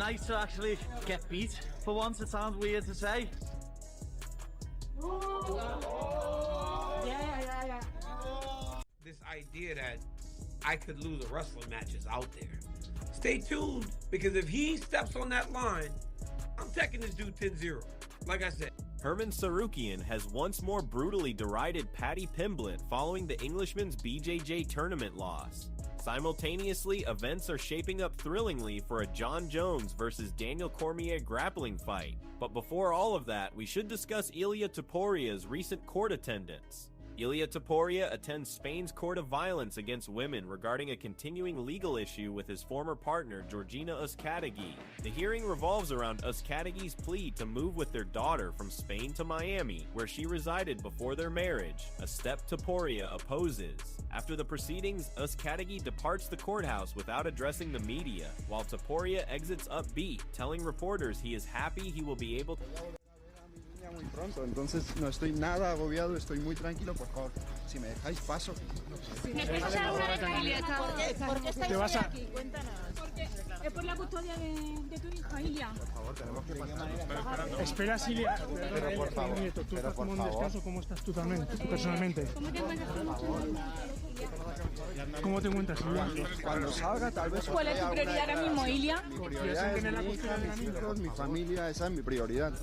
nice to actually get beat for once. It sounds weird to say. This idea that I could lose a wrestling match is out there. Stay tuned, because if he steps on that line, I'm taking this dude 10-0. Like I said. Arman Tsarukyan has once more brutally derided Paddy Pimblett following the Englishman's BJJ tournament loss. Simultaneously, events are shaping up thrillingly for a Jon Jones versus Daniel Cormier grappling fight. But before all of that, we should discuss Ilia Toporia's recent court attendance. Ilia Topuria attends Spain's court of violence against women regarding a continuing legal issue with his former partner Georgina Uzcategui. The hearing revolves around Uzcategui's plea to move with their daughter from Spain to Miami, where she resided before their marriage, a step Topuria opposes. After the proceedings, Uzcategui departs the courthouse without addressing the media, while Topuria exits upbeat, telling reporters he is happy he will be able to muy pronto, entonces no estoy nada agobiado, estoy muy tranquilo, por favor, si me dejáis paso. ¿Necesitas alguna tranquilidad? ¿Por qué estáis aquí? Cuéntanos. Porque es por la custodia de tu hija, Ilia. Por favor, tenemos que pasar. Espera, Ilia, pero por favor, nieto, tú estás como en descanso, ¿cómo estás tú también, personalmente? ¿Cómo te encuentras tú? ¿Cómo te encuentras, Ilia? Cuando salga, tal vez. ¿Cuál es tu prioridad ahora mismo, Ilia? Mi prioridad es mi hija, mis hijos, mi familia, esa es mi prioridad.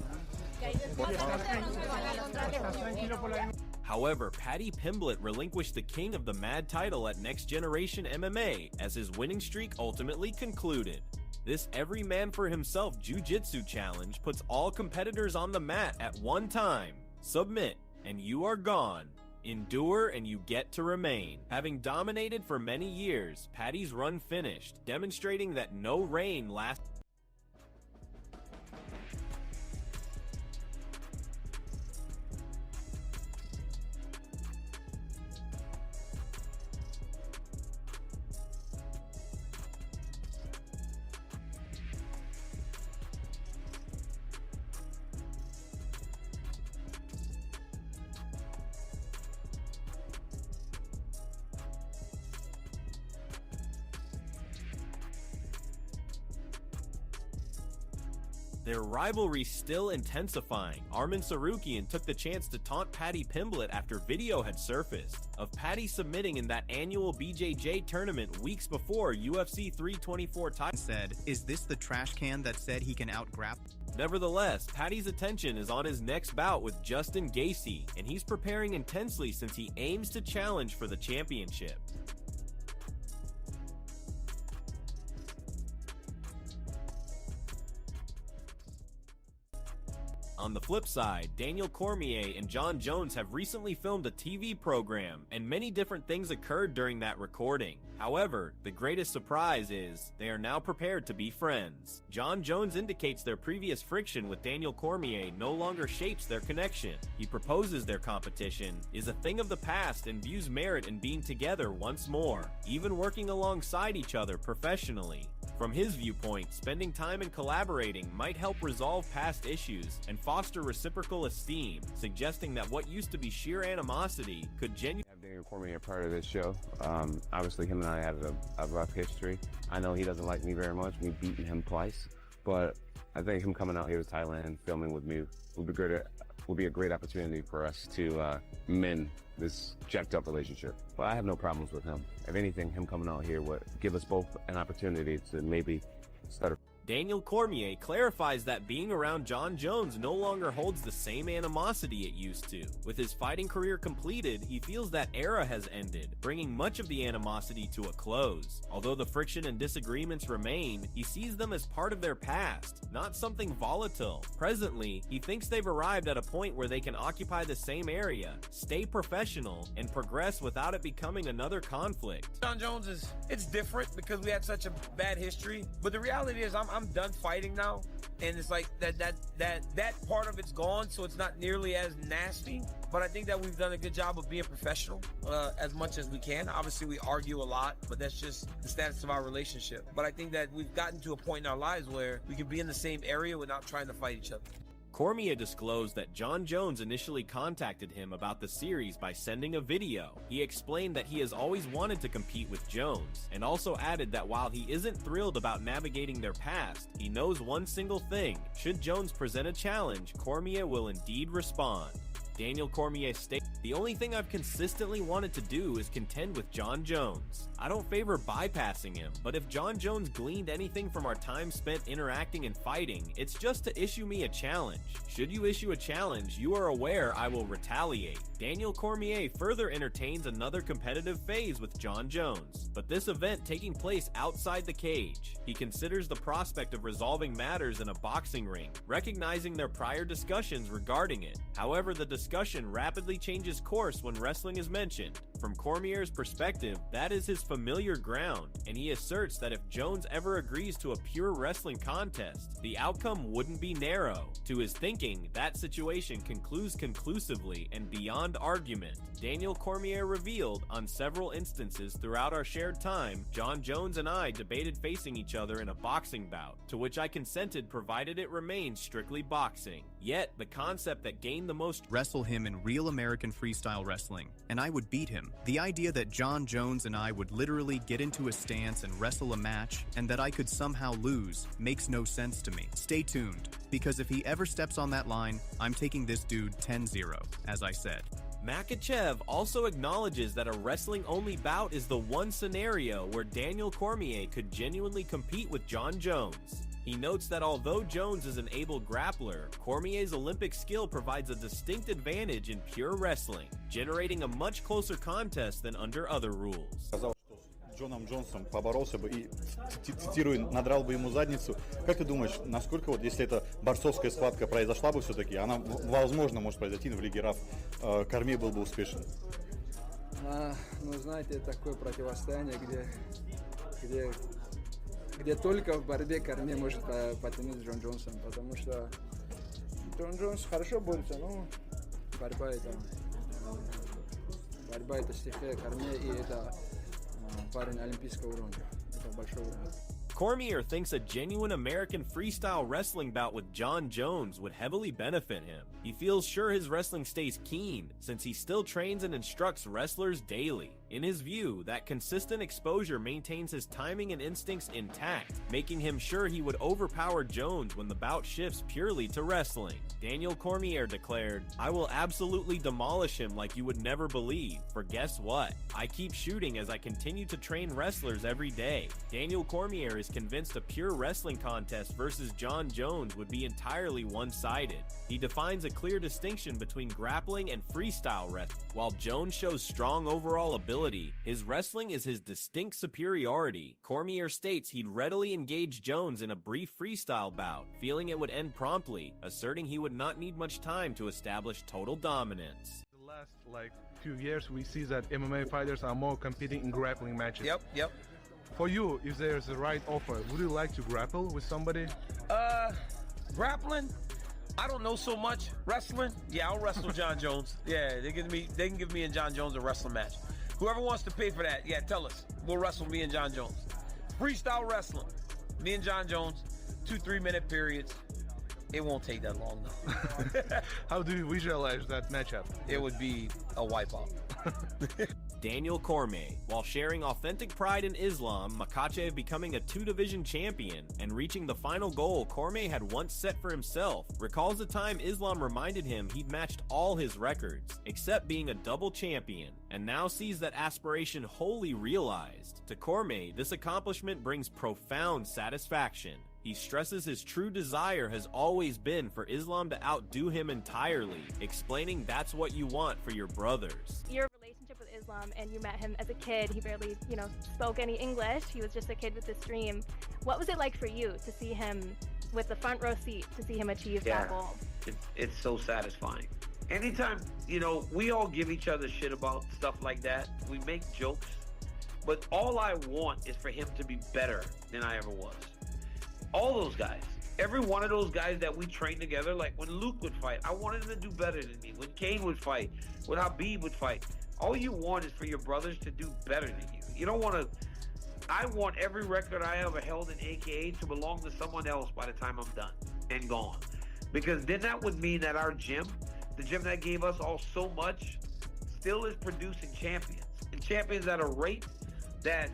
However, Paddy Pimblett relinquished the king of the Mad title at Next Generation MMA as his winning streak ultimately concluded. This every man for himself jiu-jitsu challenge puts all competitors on the mat at one time. Submit, and you are gone. Endure, and you get to remain. Having dominated for many years, Paddy's run finished, demonstrating that no reign lasts. Their rivalry still intensifying, Arman Tsarukyan took the chance to taunt Paddy Pimblett after video had surfaced of Paddy submitting in that annual BJJ tournament weeks before UFC 324 title. Said, "Is this the trash can that said he can out-grapple?" Nevertheless, Paddy's attention is on his next bout with Justin Gaethje, and he's preparing intensely since he aims to challenge for the championship. On the flip side, Daniel Cormier and Jon Jones have recently filmed a TV program, and many different things occurred during that recording. However, the greatest surprise is they are now prepared to be friends. Jon Jones indicates their previous friction with Daniel Cormier no longer shapes their connection. He proposes their competition is a thing of the past and views merit in being together once more, even working alongside each other professionally. From his viewpoint, spending time and collaborating might help resolve past issues and foster reciprocal esteem, suggesting that what used to be sheer animosity could genuinely have Daniel Cormier part of this show. Obviously, him and I had a rough history. I know he doesn't like me very much. We've beaten him twice, but I think him coming out here to Thailand, filming with me, would be a great opportunity for us to mend this jacked up relationship. But I have no problems with him. If anything, him coming out here would give us both an opportunity to maybe start a Daniel Cormier clarifies that being around Jon Jones no longer holds the same animosity it used to. With his fighting career completed, he feels that era has ended, bringing much of the animosity to a close. Although the friction and disagreements remain, he sees them as part of their past, not something volatile. Presently, he thinks they've arrived at a point where they can occupy the same area, stay professional, and progress without it becoming another conflict. Jon Jones it's different because we had such a bad history, but the reality is I'm done fighting now, and it's like that part of it's gone, so it's not nearly as nasty. But I think that we've done a good job of being professional as much as we can. Obviously, we argue a lot, but that's just the status of our relationship. But I think that we've gotten to a point in our lives where we can be in the same area without trying to fight each other. Cormier disclosed that Jon Jones initially contacted him about the series by sending a video. He explained that he has always wanted to compete with Jones, and also added that while he isn't thrilled about navigating their past, he knows one single thing: should Jones present a challenge, Cormier will indeed respond. Daniel Cormier stated, "The only thing I've consistently wanted to do is contend with Jon Jones. I don't favor bypassing him, but if Jon Jones gleaned anything from our time spent interacting and fighting, it's just to issue me a challenge. Should you issue a challenge, you are aware I will retaliate." Daniel Cormier further entertains another competitive phase with Jon Jones, but this event taking place outside the cage. He considers the prospect of resolving matters in a boxing ring, recognizing their prior discussions regarding it. However, the discussion rapidly changes course when wrestling is mentioned. From Cormier's perspective, that is his familiar ground, and he asserts that if Jones ever agrees to a pure wrestling contest, the outcome wouldn't be narrow. To his thinking, that situation concludes conclusively and beyond argument. Daniel Cormier revealed, on several instances throughout our shared time, Jon Jones and I debated facing each other in a boxing bout, to which I consented provided it remained strictly boxing. Yet, the concept that gained the most wrestle him in real American freestyle wrestling, and I would beat him. The idea that Jon Jones and I would literally get into a stance and wrestle a match, and that I could somehow lose, makes no sense to me. Stay tuned, because if he ever steps on that line, I'm taking this dude 10-0, as I said. Makhachev also acknowledges that a wrestling-only bout is the one scenario where Daniel Cormier could genuinely compete with Jon Jones. He notes that although Jones is an able grappler, Cormier's Olympic skill provides a distinct advantage in pure wrestling, generating a much closer contest than under other rules. Джоном Джонсом поборолся бы и, цитирую, надрал бы ему задницу. Как ты думаешь, насколько вот, если эта борцовская схватка произошла бы все-таки, она, возможно, может произойти в Лиге РАФ, Кормье был бы успешен? Ну, знаете, такое противостояние, где только в борьбе Кормье может потянуть Джон Джонсом, потому что Джон Джонс хорошо борется, но борьба это стихия Кормье, и это парень олимпийского уровня. Это большой уровень. Cormier thinks a genuine American freestyle wrestling bout with Jon Jones would heavily benefit him. He feels sure his wrestling stays keen, since he still trains and instructs wrestlers daily. In his view, that consistent exposure maintains his timing and instincts intact, making him sure he would overpower Jones when the bout shifts purely to wrestling. Daniel Cormier declared, "I will absolutely demolish him like you would never believe, for guess what? I keep shooting as I continue to train wrestlers every day." Daniel Cormier is convinced a pure wrestling contest versus Jon Jones would be entirely one-sided. He defines a clear distinction between grappling and freestyle wrestling. While Jones shows strong overall ability, his wrestling is his distinct superiority. Cormier states he'd readily engage Jones in a brief freestyle bout, feeling it would end promptly, asserting he would not need much time to establish total dominance. The last few years we see that MMA fighters are more competing in grappling matches. Yep. For you, if there's a right offer, would you like to grapple with somebody? Grappling? I don't know so much. Wrestling? Yeah, I'll wrestle Jon Jones. Yeah, they can give me and Jon Jones a wrestling match. Whoever wants to pay for that, yeah, tell us. We'll wrestle me and Jon Jones. Freestyle wrestling. Me and Jon Jones, 2-3 minute periods. It won't take that long though. How do you visualize that matchup? It would be a wipeout. Daniel Cormier, while sharing authentic pride in Islam, Makhachev becoming a two-division champion and reaching the final goal Cormier had once set for himself, recalls the time Islam reminded him he'd matched all his records, except being a double champion, and now sees that aspiration wholly realized. To Cormier, this accomplishment brings profound satisfaction. He stresses his true desire has always been for Islam to outdo him entirely, explaining that's what you want for your brothers. Your relationship with Islam, and you met him as a kid. He barely, spoke any English. He was just a kid with this dream. What was it like for you to see him with the front row seat, to see him achieve that goal? It's so satisfying. Anytime, we all give each other shit about stuff like that. We make jokes, but all I want is for him to be better than I ever was. All those guys, every one of those guys that we trained together, like when Luke would fight, I wanted him to do better than me. When Kane would fight, when Habib would fight, all you want is for your brothers to do better than you. You don't want to, I want every record I ever held in AKA to belong to someone else by the time I'm done and gone. Because then that would mean that our gym, the gym that gave us all so much, still is producing champions. And champions at a rate that,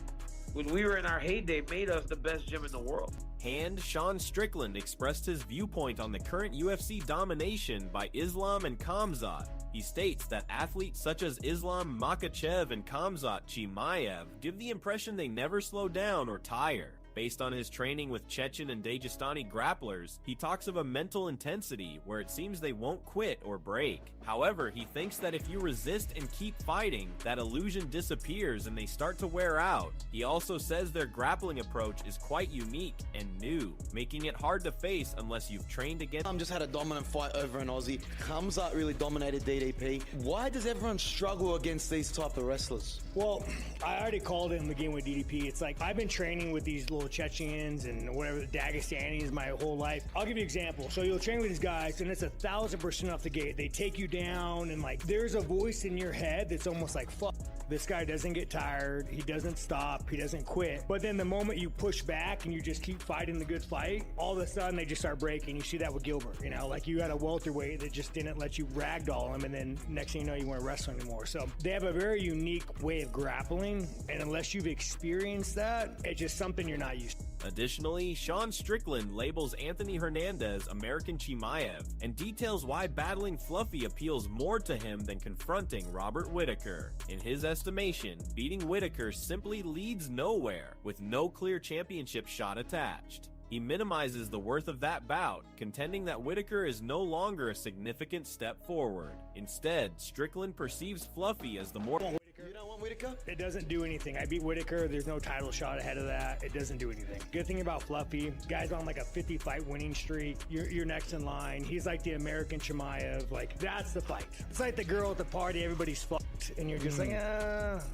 when we were in our heyday, made us the best gym in the world. Hand Sean Strickland expressed his viewpoint on the current UFC domination by Islam and Khamzat. He states that athletes such as Islam Makhachev and Khamzat Chimaev give the impression they never slow down or tire. Based on his training with Chechen and Dagestani grapplers, he talks of a mental intensity where it seems they won't quit or break. However, he thinks that if you resist and keep fighting, that illusion disappears and they start to wear out. He also says their grappling approach is quite unique and new, making it hard to face unless you've trained against. Just had a dominant fight over an Aussie. Khamzat really dominated DDP. Why does everyone struggle against these type of wrestlers? Well, I already called it in the game with DDP. It's like I've been training with these little Chechens and whatever, the Dagestanis my whole life. I'll give you an example. So you'll train with these guys and it's 1,000% off the gate. They take you down and like there's a voice in your head that's almost like, fuck, this guy doesn't get tired. He doesn't stop. He doesn't quit. But then the moment you push back and you just keep fighting the good fight, all of a sudden they just start breaking. You see that with Gilbert, you know, like you had a welterweight that just didn't let you ragdoll him and then next thing you know you weren't wrestling anymore. So they have a very unique way of grappling, and unless you've experienced that, it's just something you're not used to. Additionally, Sean Strickland labels Anthony Hernandez American Chimaev and details why battling Fluffy appeals more to him than confronting Robert Whittaker. In his estimation, beating Whittaker simply leads nowhere, with no clear championship shot attached. He minimizes the worth of that bout, contending that Whittaker is no longer a significant step forward. Instead, Strickland perceives Fluffy as the more... You don't want Whittaker? It doesn't do anything. I beat Whittaker. There's no title shot ahead of that. It doesn't do anything. Good thing about Fluffy, guy's on like a 50-fight winning streak. You're next in line. He's like the American Chimaev. Like, that's the fight. It's like the girl at the party, everybody's fucked, and you're just like,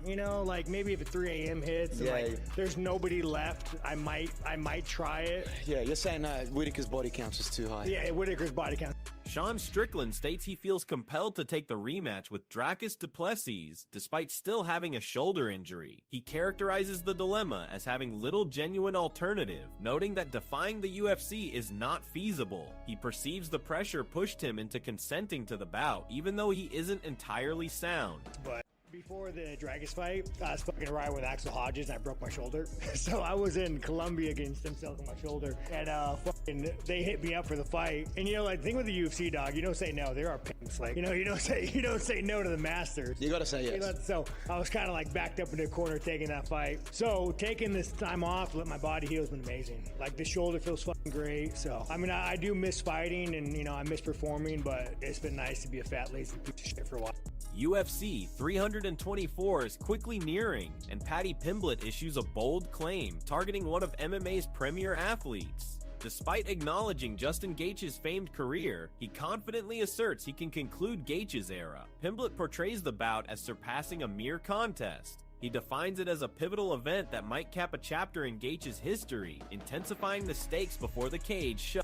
you know, like maybe if a 3 a.m. hits and like there's nobody left, I might try it. Yeah, you're saying Whittaker's body count is too high. Yeah, Whittaker's body count. Sean Strickland states he feels compelled to take the rematch with Dracus du Plessis, despite still having a shoulder injury. He characterizes the dilemma as having little genuine alternative, noting that defying the UFC is not feasible. He perceives the pressure pushed him into consenting to the bout, even though he isn't entirely sound. But before the Dracus fight, I was fucking riding with Axel Hodges and I broke my shoulder. So I was in Colombia getting stem cells on my shoulder, and they hit me up for the fight. And you know, like, the thing with the UFC, dog, you don't say no. There are pimps. Like, you know, you don't say no to the masters. You gotta say yes. So I was kind of like backed up in the corner taking that fight. So taking this time off to let my body heal has been amazing. Like, the shoulder feels fucking great. So I mean, I do miss fighting and, you know, I miss performing, but it's been nice to be a fat, lazy piece of shit for a while. UFC 324 is quickly nearing, and Paddy Pimblett issues a bold claim targeting one of MMA's premier athletes. Despite acknowledging Justin Gaethje's famed career, he confidently asserts he can conclude Gaethje's era. Pimblett portrays the bout as surpassing a mere contest. He defines it as a pivotal event that might cap a chapter in Gaethje's history, intensifying the stakes before the cage.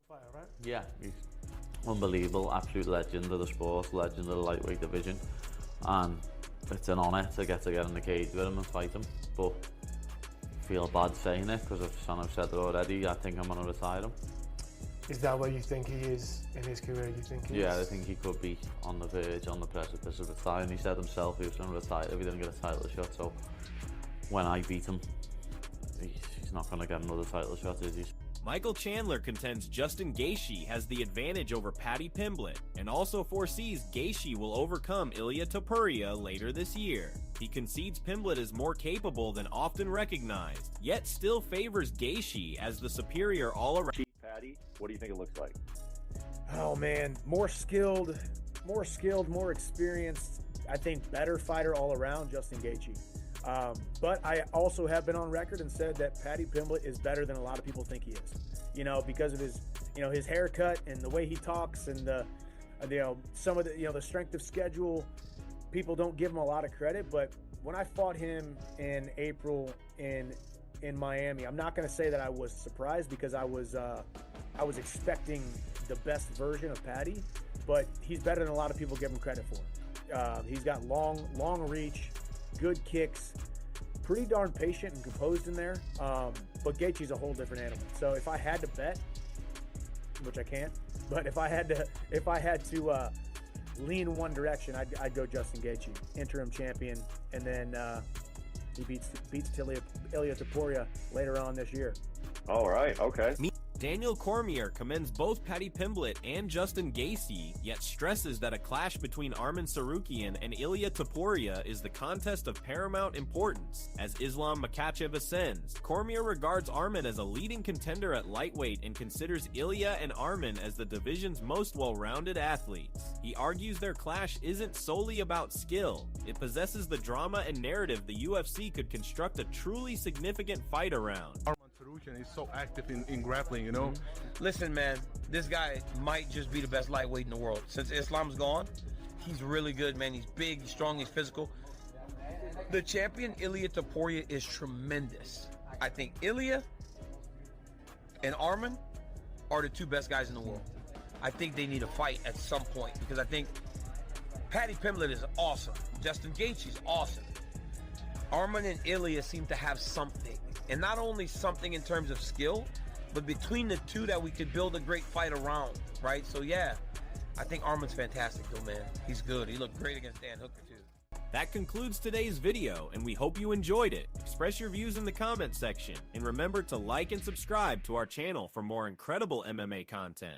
Yeah, he's unbelievable, absolute legend of the sport, legend of the lightweight division, and it's an honour to get in the cage with him and fight him. But I feel bad saying it because I've said it already. I think I'm going to retire him. Is that where you think he is in his career? You think? Yeah, I think he could be on the verge, on the precipice of retiring. He said himself he was going to retire if he didn't get a title shot. So when I beat him, he's not going to get another title shot, is he? Michael Chandler contends Justin Gaethje has the advantage over Paddy Pimblett, and also foresees Gaethje will overcome Ilia Topuria later this year. He concedes Pimblett is more capable than often recognized, yet still favors Gaethje as the superior all-around. Paddy, what do you think it looks like? Oh man, more skilled, more experienced. I think better fighter all around, Justin Gaethje. But I also have been on record and said that Paddy Pimblett is better than a lot of people think he is. You know, because of his, you know, his haircut and the way he talks and the, you know, some of the, you know, the strength of schedule. People don't give him a lot of credit, but when I fought him in April in Miami, I'm not going to say that I was surprised because I was expecting the best version of Paddy, but he's better than a lot of people give him credit for. He's got long reach, good kicks, pretty darn patient and composed in there. But Gaethje's a whole different animal. So if I had to bet, which I can't, But if I had to lean one direction, I'd go Justin Gaethje, interim champion, and then he beats Ilia Topuria later on this year. All right, okay. Daniel Cormier commends both Paddy Pimblett and Justin Gaethje, yet stresses that a clash between Arman Tsarukyan and Ilia Topuria is the contest of paramount importance. As Islam Makhachev ascends, Cormier regards Arman as a leading contender at lightweight and considers Ilia and Arman as the division's most well-rounded athletes. He argues their clash isn't solely about skill. It possesses the drama and narrative the UFC could construct a truly significant fight around. Tsarukyan is so active in grappling, you know? Listen, man, this guy might just be the best lightweight in the world. Since Islam's gone, he's really good, man. He's big, he's strong, he's physical. The champion, Ilia Topuria, is tremendous. I think Ilia and Arman are the two best guys in the world. I think they need a fight at some point because I think Paddy Pimblett is awesome. Justin Gaethje is awesome. Arman and Ilia seem to have something. And not only something in terms of skill, but between the two that we could build a great fight around, right? So yeah, I think Arman's fantastic though, man. He's good. He looked great against Dan Hooker too. That concludes today's video, and we hope you enjoyed it. Express your views in the comments section, and remember to like and subscribe to our channel for more incredible MMA content.